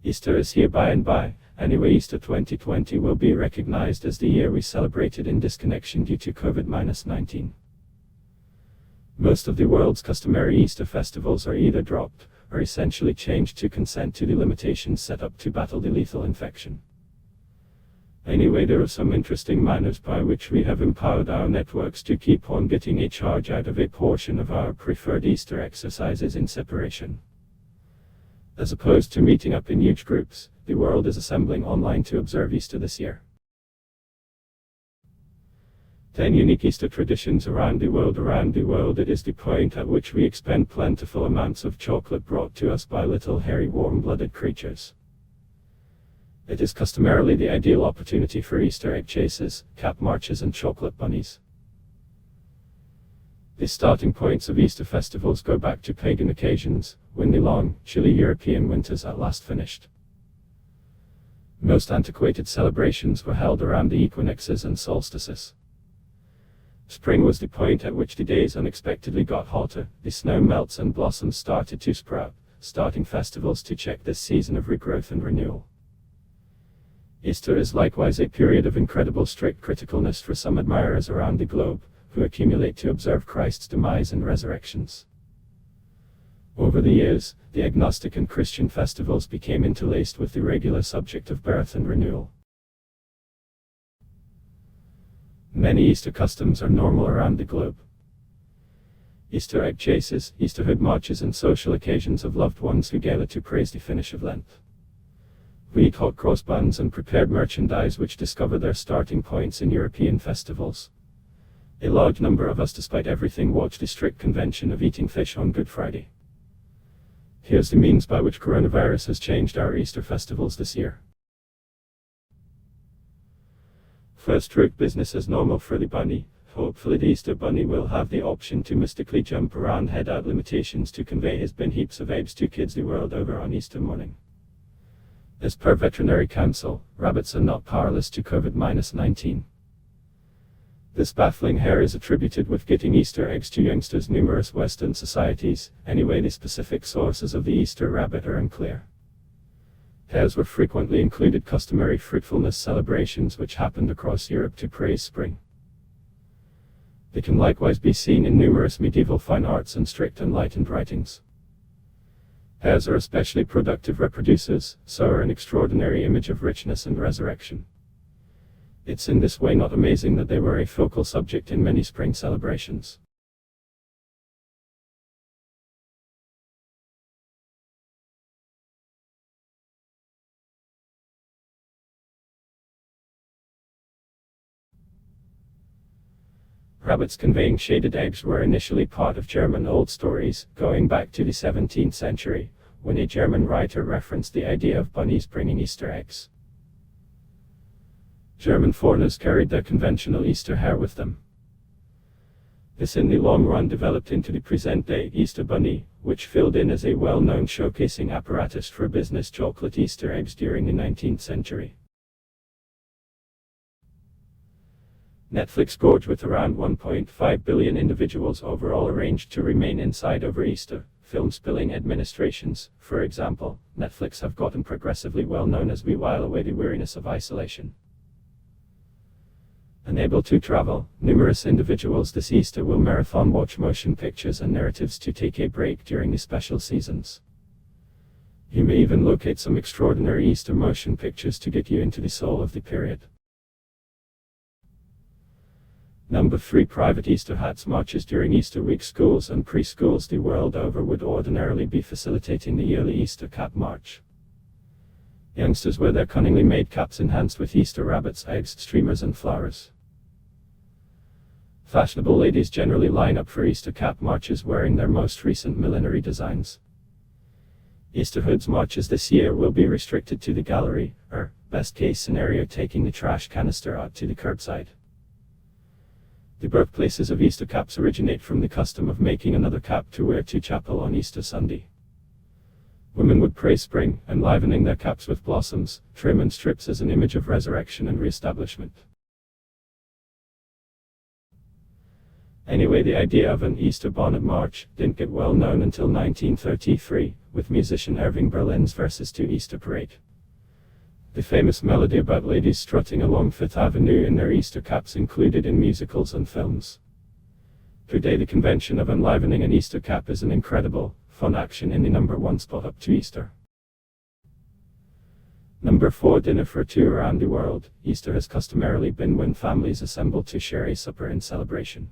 Easter is here by and by. Anyway, Easter 2020 will be recognized as the year we celebrated in disconnection due to COVID-19. Most of the world's customary Easter festivals are either dropped or essentially changed to consent to the limitations set up to battle the lethal infection. Anyway, there are some interesting manners by which we have empowered our networks to keep on getting a charge out of a portion of our preferred Easter exercises in separation. As opposed to meeting up in huge groups, the world is assembling online to observe Easter this year. 10 unique Easter traditions around the world. It is the point at which we expend plentiful amounts of chocolate brought to us by little hairy warm-blooded creatures. It is customarily the ideal opportunity for Easter egg chases, cap marches and chocolate bunnies. The starting points of Easter festivals go back to pagan occasions, when the long, chilly European winters at last finished. Most antiquated celebrations were held around the equinoxes and solstices. Spring was the point at which the days unexpectedly got hotter, the snow melts and blossoms started to sprout, starting festivals to check this season of regrowth and renewal. Easter is likewise a period of incredible strict criticalness for some admirers around the globe, who accumulate to observe Christ's demise and resurrections. Over the years, the agnostic and Christian festivals became interlaced with the regular subject of birth and renewal. Many Easter customs are normal around the globe. Easter egg chases, Easterhood marches and social occasions of loved ones who gather to praise the finish of Lent. We eat hot cross buns and prepared merchandise which discover their starting points in European festivals. A large number of us, despite everything, watch the strict convention of eating fish on Good Friday. Here's the means by which coronavirus has changed our Easter festivals this year. First, root business as normal for the bunny. Hopefully the Easter bunny will have the option to mystically jump around head out limitations to convey his bin heaps of eggs to kids the world over on Easter morning. As per veterinary counsel, rabbits are not powerless to COVID-19. This baffling hair is attributed with getting Easter eggs to youngsters. Numerous Western societies, anyway, the specific sources of the Easter rabbit are unclear. Hares were frequently included customary fruitfulness celebrations which happened across Europe to praise spring. They can likewise be seen in numerous medieval fine arts and strict enlightened writings. Hares are especially productive reproducers, so are an extraordinary image of richness and resurrection. It's in this way not amazing that they were a focal subject in many spring celebrations. Rabbits conveying shaded eggs were initially part of German old stories, going back to the 17th century, when a German writer referenced the idea of bunnies bringing Easter eggs. German foreigners carried their conventional Easter hair with them. This in the long run developed into the present-day Easter bunny, which filled in as a well-known showcasing apparatus for business chocolate Easter eggs during the 19th century. Netflix gorged with around 1.5 billion individuals overall arranged to remain inside over Easter. Film spilling administrations, for example, Netflix have gotten progressively well known as we while away the weariness of isolation. Unable to travel, numerous individuals this Easter will marathon watch motion pictures and narratives to take a break during the special seasons. You may even locate some extraordinary Easter motion pictures to get you into the soul of the period. Number 3. Private Easter hats marches during Easter week. Schools and preschools the world over would ordinarily be facilitating the yearly Easter cap march. Youngsters wear their cunningly made caps enhanced with Easter rabbits, eggs, streamers and flowers. Fashionable ladies generally line up for Easter cap marches wearing their most recent millinery designs. Easterhood's marches this year will be restricted to the gallery, or, best case scenario, taking the trash canister out to the curbside. The birthplaces of Easter caps originate from the custom of making another cap to wear to chapel on Easter Sunday. Women would praise spring, enlivening their caps with blossoms, trim and strips as an image of resurrection and re-establishment. Anyway, the idea of an Easter bonnet march didn't get well known until 1933, with musician Irving Berlin's verses to Easter Parade. The famous melody about ladies strutting along Fifth Avenue in their Easter caps included in musicals and films. Today the convention of enlivening an Easter cap is an incredible, fun action in the number 1 spot up to Easter. Number 4 Dinner for two around the world. Easter has customarily been when families assemble to share a supper in celebration.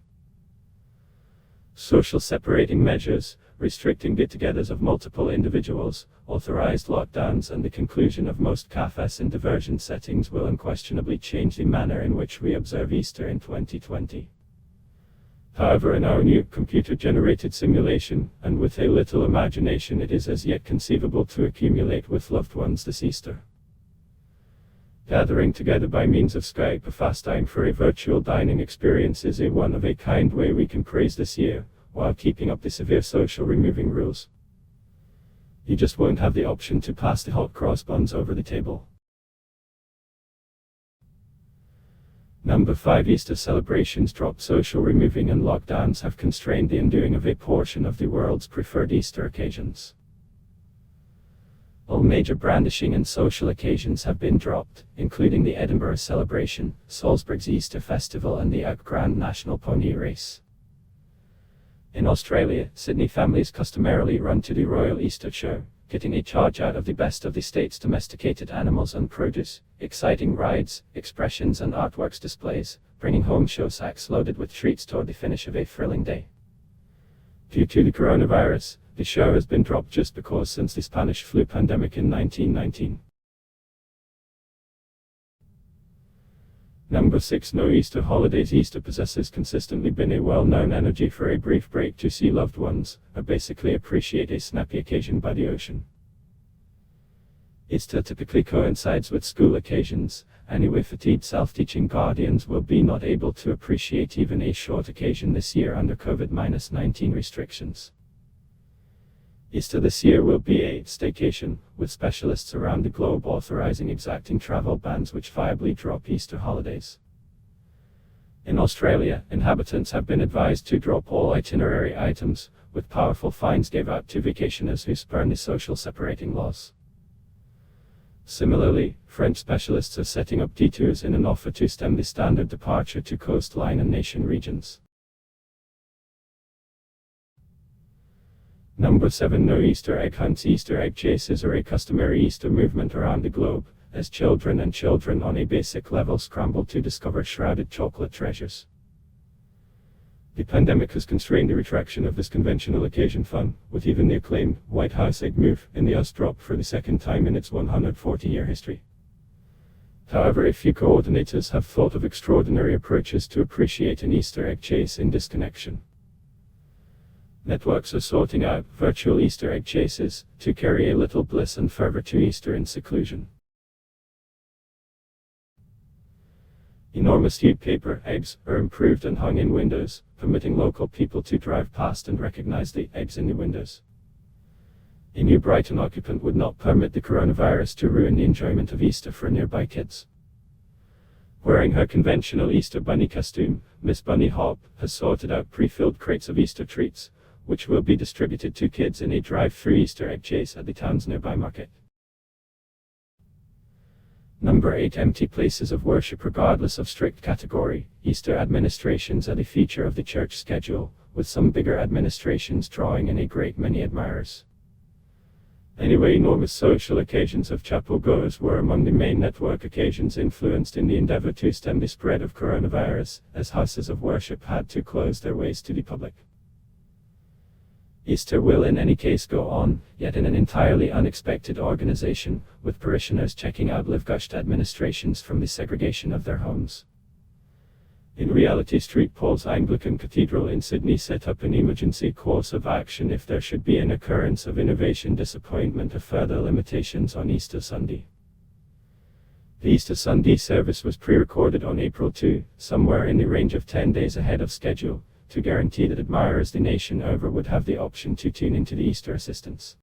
Social separating measures, restricting get-togethers of multiple individuals, authorized lockdowns and the conclusion of most cafes in diversion settings will unquestionably change the manner in which we observe Easter in 2020. However, in our new computer-generated simulation, and with a little imagination, it is as yet conceivable to accumulate with loved ones this Easter. Gathering together by means of Skype, a fast time for a virtual dining experience, is a one-of-a-kind way we can praise this year, while keeping up the severe social removing rules. You just won't have the option to pass the hot cross buns over the table. Number 5 Easter celebrations drop. Social removing and lockdowns have constrained the undoing of a portion of the world's preferred Easter occasions. All major brandishing and social occasions have been dropped, including the Edinburgh celebration, Salzburg's Easter festival and the Grand National Pony Race. In Australia, Sydney families customarily run to the Royal Easter Show, getting a charge out of the best of the state's domesticated animals and produce, exciting rides, expressions and artworks displays, bringing home show sacks loaded with treats toward the finish of a thrilling day. Due to the coronavirus, the show has been dropped just because since the Spanish flu pandemic in 1919. Number 6 No Easter holidays. Easter possesses consistently been a well-known energy for a brief break to see loved ones, or basically appreciate a snappy occasion by the ocean. Easter typically coincides with school occasions, anyway fatigued self-teaching guardians will be not able to appreciate even a short occasion this year under COVID-19 restrictions. Easter this year will be a staycation, with specialists around the globe authorizing exacting travel bans which viably drop Easter holidays. In Australia, inhabitants have been advised to drop all itinerary items, with powerful fines gave out to vacationers who spurn the social separating laws. Similarly, French specialists are setting up detours in an offer to stem the standard departure to coastline and nation regions. Number 7 No Easter egg hunts. Easter egg chases are a customary Easter movement around the globe, as children on a basic level scramble to discover shrouded chocolate treasures. The pandemic has constrained the retraction of this conventional occasion fun, with even the acclaimed White House egg move in the US drop for the second time in its 140-year history. However, a few coordinators have thought of extraordinary approaches to appreciate an Easter egg chase in disconnection. Networks are sorting out virtual Easter egg chases to carry a little bliss and fervor to Easter in seclusion. Enormous hued paper eggs are improved and hung in windows, permitting local people to drive past and recognize the eggs in the windows. A New Brighton occupant would not permit the coronavirus to ruin the enjoyment of Easter for nearby kids. Wearing her conventional Easter bunny costume, Miss Bunny Hop has sorted out pre-filled crates of Easter treats, which will be distributed to kids in a drive-through Easter egg chase at the town's nearby market. Number 8 Empty places of worship. Regardless of strict category, Easter administrations are the feature of the church schedule, with some bigger administrations drawing in a great many admirers. Anyway, enormous social occasions of chapel goers were among the main network occasions influenced in the endeavor to stem the spread of coronavirus, as houses of worship had to close their ways to the public. Easter will in any case go on, yet in an entirely unexpected organization, with parishioners checking out live-gushed administrations from the segregation of their homes. In reality, St. Paul's Anglican Cathedral in Sydney set up an emergency course of action if there should be an occurrence of innovation, disappointment or further limitations on Easter Sunday. The Easter Sunday service was pre-recorded on April 2, somewhere in the range of 10 days ahead of schedule, to guarantee that admirers the nation over would have the option to tune into the Easter assistance.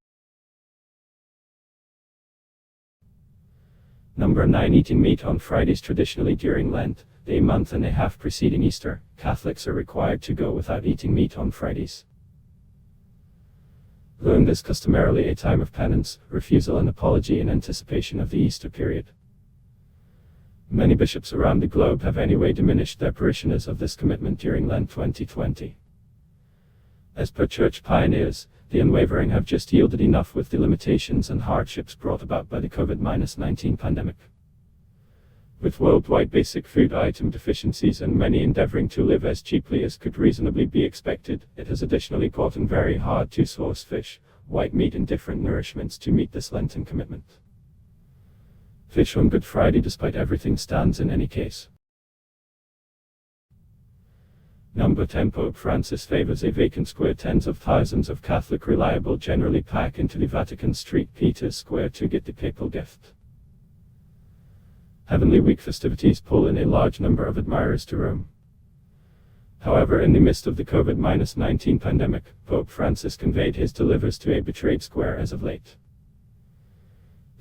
Number 9 Eating meat on Fridays. Traditionally during Lent, a month and a half preceding Easter, Catholics are required to go without eating meat on Fridays. Lent is customarily a time of penance, refusal and apology in anticipation of the Easter period. Many bishops around the globe have anyway diminished their parishioners of this commitment during Lent 2020. As per church pioneers, the unwavering have just yielded enough with the limitations and hardships brought about by the COVID-19 pandemic. With worldwide basic food item deficiencies and many endeavoring to live as cheaply as could reasonably be expected, it has additionally gotten very hard to source fish, white meat and different nourishments to meet this Lenten commitment. Fish on Good Friday despite everything stands in any case. Number 10 Pope Francis favors a vacant square. Tens of thousands of Catholic reliable generally pack into the Vatican St. Peter's Square to get the papal gift. Heavenly Week festivities pull in a large number of admirers to Rome. However, in the midst of the COVID-19 pandemic, Pope Francis conveyed his delivers to a betrayed square as of late.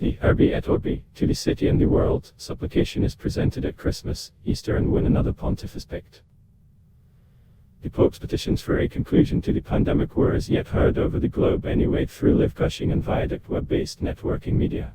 The Urbi et Orbi, to the city and the world, supplication is presented at Christmas, Easter and when another pontiff is picked. The Pope's petitions for a conclusion to the pandemic were as yet heard over the globe anyway through live gushing and viaduct web-based networking media.